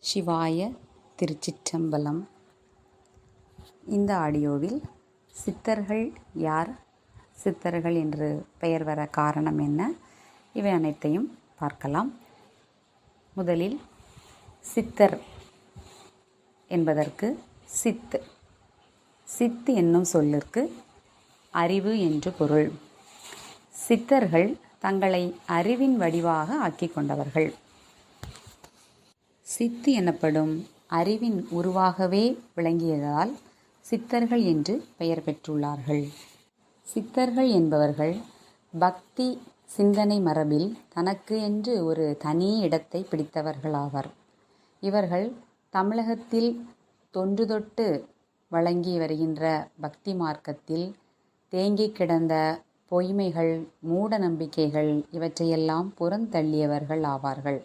சிவாய திருச்சிற்றம்பலம். இந்த ஆடியோவில் சித்தர்கள் யார், சித்தர்கள் என்று பெயர் வர காரணம் என்ன, இவை அனைத்தையும் பார்க்கலாம். முதலில் சித்தர் என்பதற்கு சித்து என்னும் சொல்லிற்கு அறிவு என்று பொருள். சித்தர்கள் தங்களை அறிவின் வடிவாக ஆக்கிக் கொண்டவர்கள். சித்து எனப்படும் அறிவின் உருவாகவே விளங்கியதால் சித்தர்கள் என்று பெயர் பெற்றுள்ளார்கள். சித்தர்கள் என்பவர்கள் பக்தி சிந்தனை மரபில் தனக்கு என்று ஒரு தனி இடத்தை பிடித்தவர்களாவர். இவர்கள் தமிழகத்தில் தொன்று தொட்டு வழங்கி வருகின்ற பக்தி மார்க்கத்தில் தேங்கி கிடந்த பொய்மைகள், மூட நம்பிக்கைகள் இவற்றையெல்லாம் புறந்தள்ளியவர்கள் ஆவார்கள்.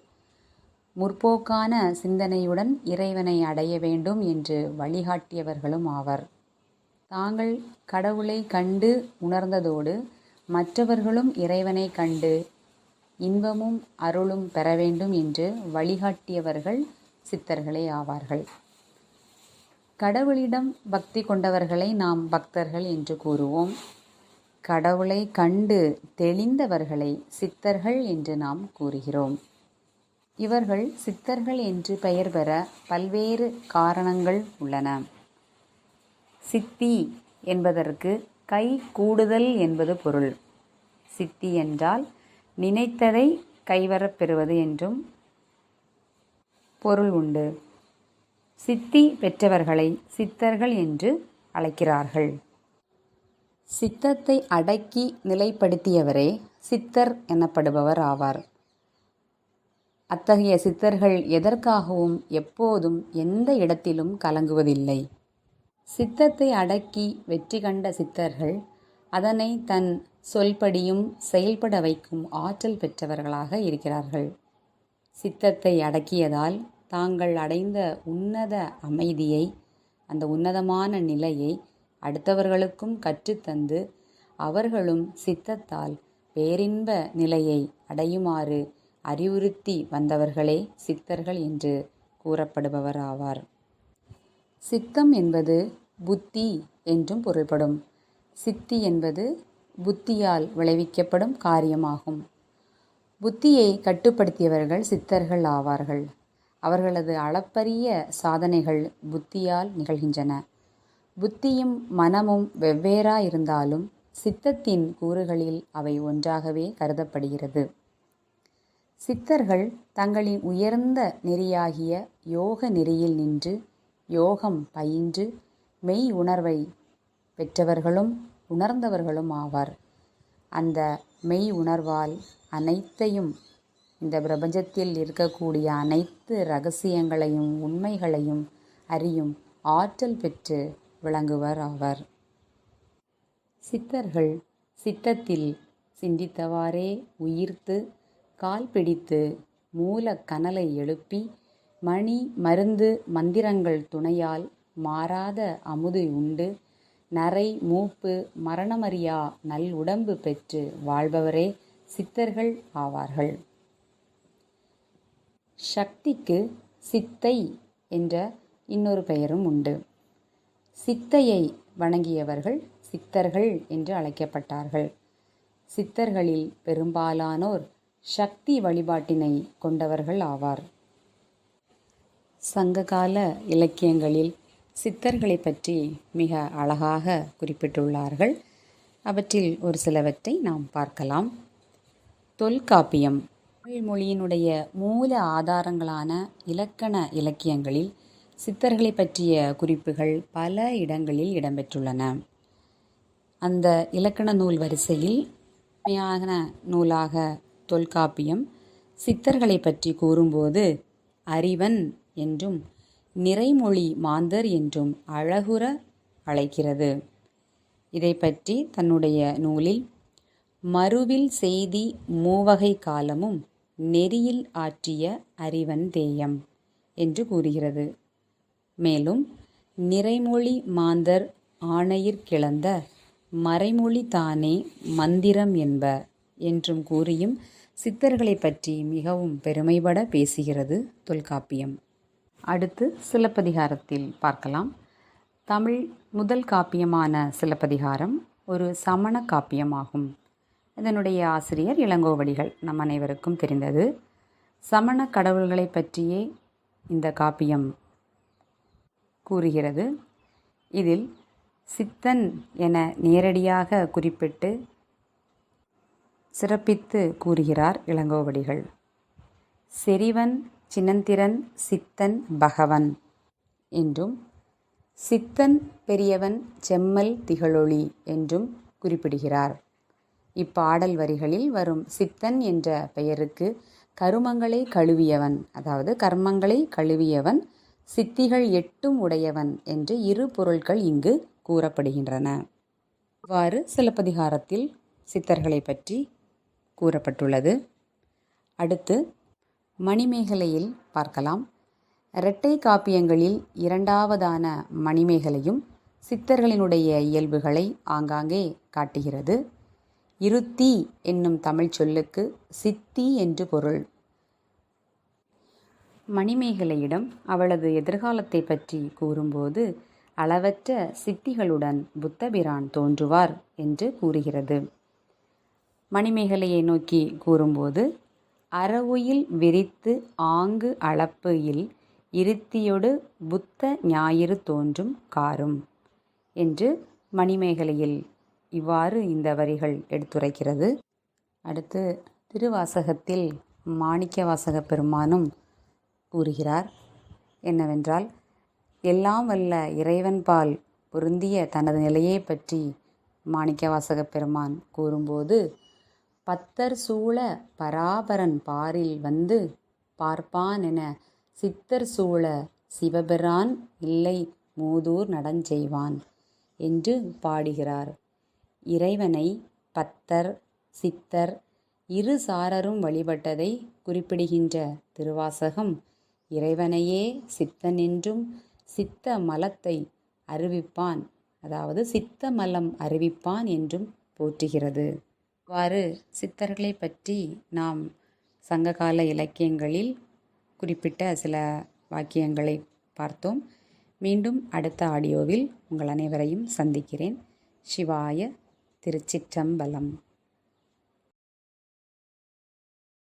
முற்போக்கான சிந்தனையுடன் இறைவனை அடைய வேண்டும் என்று வழிகாட்டியவர்களும் ஆவர். தாங்கள் கடவுளை கண்டு உணர்ந்ததோடு மற்றவர்களும் இறைவனை கண்டு இன்பமும் அருளும் பெற வேண்டும் என்று வழிகாட்டியவர்கள் சித்தர்களே ஆவார்கள். கடவுளிடம் பக்தி கொண்டவர்களை நாம் பக்தர்கள் என்று கூறுவோம். கடவுளை கண்டு தெளிந்தவர்களை சித்தர்கள் என்று நாம் கூறுகிறோம். இவர்கள் சித்தர்கள் என்று பெயர் பெற பல்வேறு காரணங்கள் உள்ளன. சித்தி என்பதற்கு கை கூடுதல் என்பது பொருள். சித்தி என்றால் நினைத்ததை கைவரப் பெறுவது என்றும் பொருள் உண்டு. சித்தி பெற்றவர்களை சித்தர்கள் என்று அழைக்கிறார்கள். சித்தத்தை அடக்கி நிலைப்படுத்தியவரே சித்தர் எனப்படுபவர் ஆவார். அத்தகைய சித்தர்கள் எதற்காகவும் எப்போதும் எந்த இடத்திலும் கலங்குவதில்லை. சித்தத்தை அடக்கி வெற்றி கண்ட சித்தர்கள் அதனை தன் சொல்படியும் செயல்பட வைக்கும் ஆற்றல் பெற்றவர்களாக இருக்கிறார்கள். சித்தத்தை அடக்கியதால் தாங்கள் அடைந்த உன்னத அமைதியை, அந்த உன்னதமான நிலையை அடுத்தவர்களுக்கும் கற்றுத்தந்து அவர்களும் சித்தத்தால் பேரின்ப நிலையை அடையுமாறு அறிவுறுத்தி வந்தவர்களே சித்தர்கள் என்று கூறப்படுபவர் ஆவார். சித்தம் என்பது புத்தி என்றும் பொருள்படும். சித்தி என்பது புத்தியால் விளைவிக்கப்படும் காரியமாகும். புத்தியை கட்டுப்படுத்தியவர்கள் சித்தர்கள் ஆவார்கள். அவர்களது அளப்பரிய சாதனைகள் புத்தியால் நிகழ்கின்றன. புத்தியும் மனமும் வெவ்வேறாயிருந்தாலும் சித்தத்தின் கூறுகளில் அவை ஒன்றாகவே கருதப்படுகிறது. சித்தர்கள் தங்களின் உயர்ந்த நெறியாகிய யோக நெறியில் நின்று யோகம் பயின்று மெய் உணர்வை பெற்றவர்களும் உணர்ந்தவர்களும் ஆவார். அந்த மெய் உணர்வால் அனைத்தையும், இந்த பிரபஞ்சத்தில் இருக்கக்கூடிய அனைத்து இரகசியங்களையும் உண்மைகளையும் அறியும் ஆற்றல் பெற்று விளங்குவர் ஆவர். சித்தர்கள் சித்தத்தில் சிந்தித்தவாறே உயிர்த்து கால் பிடித்து மூல கனலை எழுப்பி மணி மருந்து மந்திரங்கள் துணையால் மாறாத அமுது உண்டு நரை மூப்பு மரணமறியா நல் உடம்பு பெற்று வாழ்பவரே சித்தர்கள் ஆவார்கள். சக்திக்கு சித்தை என்ற இன்னொரு பெயரும் உண்டு. சித்தையை வணங்கியவர்கள் சித்தர்கள் என்று அழைக்கப்பட்டார்கள். சித்தர்களில் பெரும்பாலானோர் சக்தி வழிபாட்டினை கொண்டவர்கள் ஆவார். சங்ககால இலக்கியங்களில் சித்தர்களை பற்றி மிக அழகாக குறிப்பிட்டுள்ளார்கள். அவற்றில் ஒரு சிலவற்றை நாம் பார்க்கலாம். தொல்காப்பியம் தமிழ் மொழியினுடைய மூல ஆதாரங்களான இலக்கண இலக்கியங்களில் சித்தர்களை பற்றிய குறிப்புகள் பல இடங்களில் இடம்பெற்றுள்ளன. அந்த இலக்கண நூல் வரிசையில் உண்மையான நூலாக தொல்காப்பியம் சித்தர்களை பற்றி கூறும்போது அறிவன் என்றும் நிறைமொழி மாந்தர் என்றும் அழகுற அழைக்கிறது. இதை பற்றி தன்னுடைய நூலில் மறுவில் செய்தி மூவகை காலமும் நெறியில் ஆற்றிய அறிவன் தேயம் என்று கூறுகிறது. மேலும் நிறைமொழி மாந்தர் ஆணையிற் கிளந்த மறைமொழி தானே மந்திரம் என்ப என்றும் கூறியும் சித்தர்களை பற்றி மிகவும் பெருமைபட பேசுகிறது தொல்காப்பியம். அடுத்து சிலப்பதிகாரத்தில் பார்க்கலாம். தமிழ் முதல் காப்பியமான சிலப்பதிகாரம் ஒரு சமண காப்பியமாகும். இதனுடைய ஆசிரியர் இளங்கோவடிகள் நம் அனைவருக்கும் தெரிந்தது. சமண கடவுள்களை பற்றியே இந்த காப்பியம் கூறுகிறது. இதில் சித்தன் என நேரடியாக குறிப்பிட்டு சிறப்பித்து கூறுகிறார் இளங்கோவடிகள். செறிவன் சினந்திரன் சித்தன் பகவன் என்றும் சித்தன் பெரியவன் செம்மல் திகழொளி என்றும் குறிப்பிடுகிறார். இப்பாடல் வரிகளில் வரும் சித்தன் என்ற பெயருக்கு கருமங்களை கழுவியவன், அதாவது கர்மங்களை கழுவியவன், சித்திகள் 8 உடையவன் என்று இரு பொருட்கள் இங்கு கூறப்படுகின்றன. இவ்வாறு சிலப்பதிகாரத்தில் சித்தர்களை பற்றி கூறப்பட்டுள்ளது. அடுத்து மணிமேகலையில் பார்க்கலாம். இரட்டை காப்பியங்களில் இரண்டாவதான மணிமேகலையும் சித்தர்களினுடைய இயல்புகளை ஆங்காங்கே காட்டுகிறது. இருத்தி என்னும் தமிழ் சொல்லுக்கு சித்தி என்று பொருள். மணிமேகலையிடம் அவளது எதிர்காலத்தை பற்றி கூறும்போது அளவற்ற சித்திகளுடன் புத்தபிரான் தோன்றுவார் என்று கூறுகிறது. மணிமேகலையை நோக்கி கூறும்போது அறவுயில் விரித்து ஆங்கு அளப்பு இல் இருத்தியொடு புத்த ஞாயிறு தோன்றும் காரும் என்று மணிமேகலையில் இவ்வாறு இந்த வரிகள் எடுத்துரைக்கிறது. அடுத்து திருவாசகத்தில் மாணிக்கவாசக பெருமானும் கூறுகிறார். என்னவென்றால், எல்லாம் வல்ல இறைவன்பால் பொருந்திய தனது நிலையை பற்றி மாணிக்கவாசக பெருமான் கூறும்போது, பத்தர் சூழ பராபரன் பாரில் வந்து பார்ப்பான் என சித்தர் சூழ சிவபிரான் இல்லை மூதூர் நடஞ்செய்வான் என்று பாடுகிறார். இறைவனை பத்தர் சித்தர் இரு சாரரும் வழிபட்டதை குறிப்பிடுகின்ற திருவாசகம் இறைவனையே சித்தன் என்றும் சித்த மலத்தை அறிவிப்பான், அதாவது சித்த மலம் அறிவிப்பான் என்றும் போற்றுகிறது. இவ்வாறு சித்தர்களை பற்றி நாம் சங்ககால இலக்கியங்களில் குறிப்பிட்ட சில வாக்கியங்களை பார்த்தோம். மீண்டும் அடுத்த ஆடியோவில் உங்கள் அனைவரையும் சந்திக்கிறேன். சிவாய திருச்சிற்றம்பலம்.